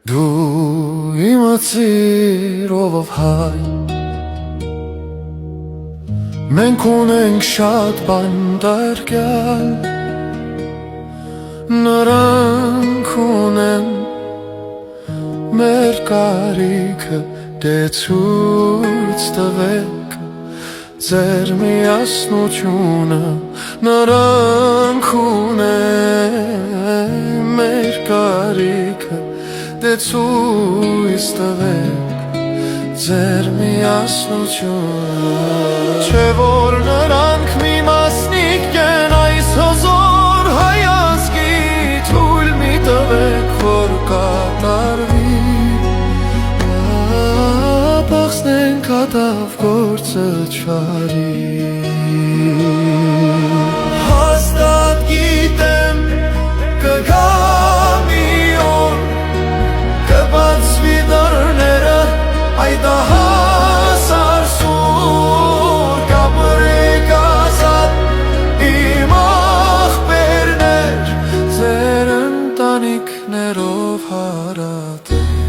Դու իմացիր ով հայ Մենք ունենք շատ բան դարձյալ Նրանք ունեն մեր կարիքը Դե ցույց տվեք ձեր միասնությունը Նրանք ունեն մեր կարիքը Դե ցույց տվեք ձեր միասնությունը Չէ որ նրանք մի մասնիկ են այս հզոր հայազգի Թույլ մի տվեք որ կատարվի Պախսնենք հատավ գործը չարի Հաստատ գիտեմ կգա մի օր Կբացվի դռները այդահասար սուր Կապրեք ազատ իմ աղբերներ Ձեր ընտանիքներով հարատել